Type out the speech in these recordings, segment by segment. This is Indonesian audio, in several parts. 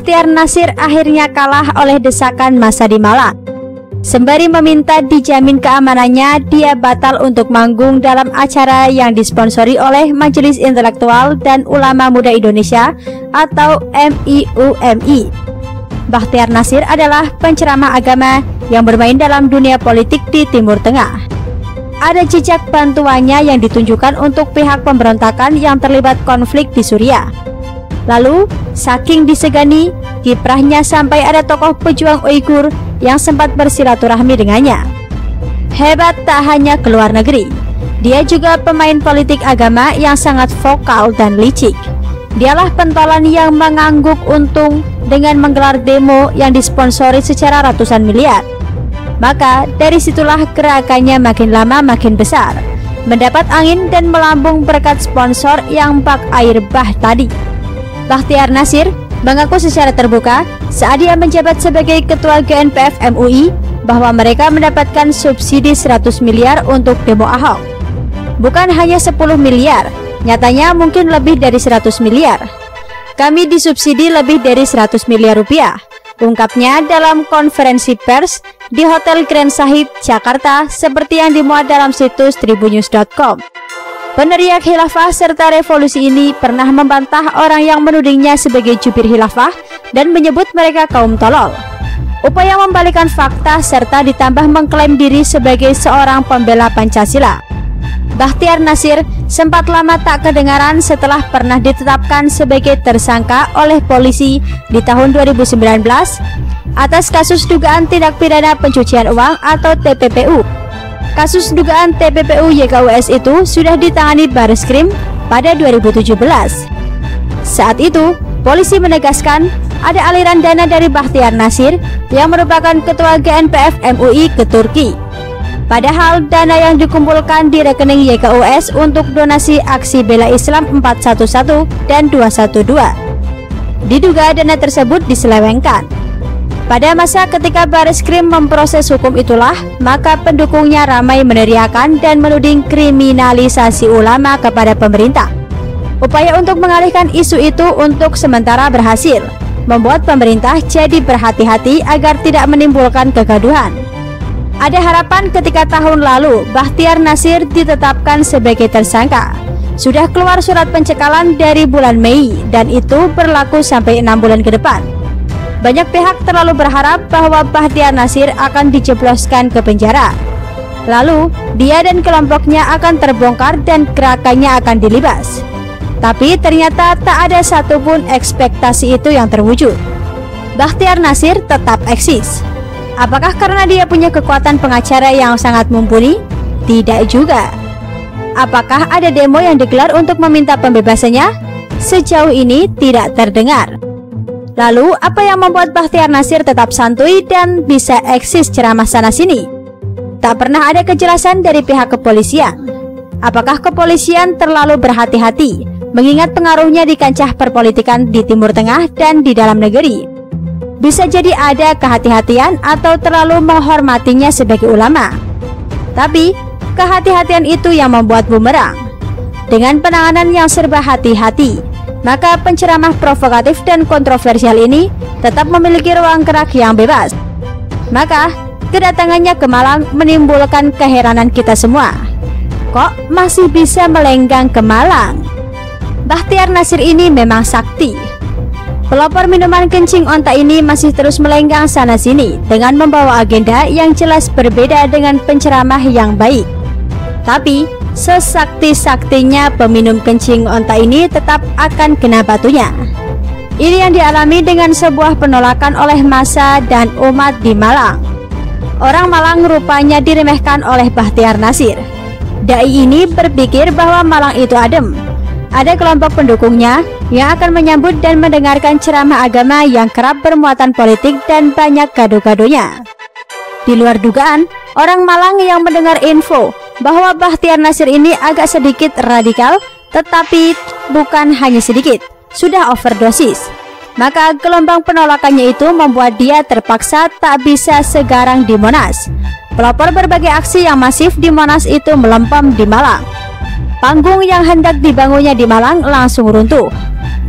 Bachtiar Nasir akhirnya kalah oleh desakan massa di Malang. Sembari meminta dijamin keamanannya, dia batal untuk manggung dalam acara yang disponsori oleh Majelis Intelektual dan Ulama Muda Indonesia atau MIUMI. Bachtiar Nasir adalah penceramah agama yang bermain dalam dunia politik di Timur Tengah. Ada jejak bantuannya yang ditunjukkan untuk pihak pemberontakan yang terlibat konflik di Suriah. Lalu, saking disegani, kiprahnya sampai ada tokoh pejuang Uighur yang sempat bersilaturahmi dengannya. Hebat tak hanya ke luar negeri, dia juga pemain politik agama yang sangat vokal dan licik. Dialah pentolan yang mengangguk untung dengan menggelar demo yang disponsori secara ratusan miliar. Maka dari situlah gerakannya makin lama makin besar, mendapat angin dan melambung berkat sponsor yang bak air bah tadi. Bachtiar Nasir mengaku secara terbuka saat dia menjabat sebagai Ketua GNPF MUI bahwa mereka mendapatkan subsidi 100 miliar untuk demo Ahok. Bukan hanya 10 miliar, nyatanya mungkin lebih dari 100 miliar. Kami disubsidi lebih dari 100 miliar rupiah, ungkapnya dalam konferensi pers di Hotel Grand Sahid, Jakarta, seperti yang dimuat dalam situs tribunnews.com. Peneriak khilafah serta revolusi ini pernah membantah orang yang menudingnya sebagai jubir khilafah dan menyebut mereka kaum tolol. Upaya membalikan fakta serta ditambah mengklaim diri sebagai seorang pembela Pancasila. Bachtiar Nasir sempat lama tak kedengaran setelah pernah ditetapkan sebagai tersangka oleh polisi di tahun 2019 atas kasus dugaan tindak pidana pencucian uang atau TPPU. Kasus dugaan TPPU YKUS itu sudah ditangani Bareskrim pada 2017. Saat itu, polisi menegaskan ada aliran dana dari Bachtiar Nasir yang merupakan ketua GNPF MUI ke Turki. Padahal dana yang dikumpulkan di rekening YKUS untuk donasi aksi bela Islam 411 dan 212. Diduga dana tersebut diselewengkan. Pada masa ketika Bareskrim memproses hukum itulah, maka pendukungnya ramai meneriakan dan menuding kriminalisasi ulama kepada pemerintah. Upaya untuk mengalihkan isu itu untuk sementara berhasil, membuat pemerintah jadi berhati-hati agar tidak menimbulkan kegaduhan. Ada harapan ketika tahun lalu Bachtiar Nasir ditetapkan sebagai tersangka. Sudah keluar surat pencekalan dari bulan Mei dan itu berlaku sampai 6 bulan ke depan. Banyak pihak terlalu berharap bahwa Bachtiar Nasir akan dijebloskan ke penjara. Lalu, dia dan kelompoknya akan terbongkar dan gerakannya akan dilibas. Tapi ternyata tak ada satupun ekspektasi itu yang terwujud. Bachtiar Nasir tetap eksis. Apakah karena dia punya kekuatan pengacara yang sangat mumpuni? Tidak juga. Apakah ada demo yang digelar untuk meminta pembebasannya? Sejauh ini tidak terdengar. Lalu, apa yang membuat Bachtiar Nasir tetap santuy dan bisa eksis ceramah sana-sini? Tak pernah ada kejelasan dari pihak kepolisian. Apakah kepolisian terlalu berhati-hati, mengingat pengaruhnya di kancah perpolitikan di Timur Tengah dan di dalam negeri? Bisa jadi ada kehati-hatian atau terlalu menghormatinya sebagai ulama. Tapi, kehati-hatian itu yang membuat bumerang. Dengan penanganan yang serba hati-hati, maka penceramah provokatif dan kontroversial ini tetap memiliki ruang gerak yang bebas. Maka, kedatangannya ke Malang menimbulkan keheranan kita semua. Kok masih bisa melenggang ke Malang? Bachtiar Nasir ini memang sakti. Pelopor minuman kencing onta ini masih terus melenggang sana-sini dengan membawa agenda yang jelas berbeda dengan penceramah yang baik. Tapi, sesakti-saktinya peminum kencing onta ini tetap akan kena batunya. Ini yang dialami dengan sebuah penolakan oleh massa dan umat di Malang. Orang Malang rupanya diremehkan oleh Bachtiar Nasir. Dai ini berpikir bahwa Malang itu adem. Ada kelompok pendukungnya yang akan menyambut dan mendengarkan ceramah agama yang kerap bermuatan politik dan banyak gado-gadonya. Di luar dugaan, orang Malang yang mendengar info bahwa Bachtiar Nasir ini agak sedikit radikal, tetapi bukan hanya sedikit, sudah overdosis. Maka gelombang penolakannya itu membuat dia terpaksa tak bisa segarang di Monas. Pelopor berbagai aksi yang masif di Monas itu melempem di Malang. Panggung yang hendak dibangunnya di Malang langsung runtuh.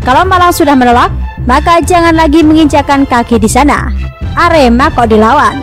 Kalau Malang sudah menolak, maka jangan lagi menginjakan kaki di sana. Arema kok dilawan.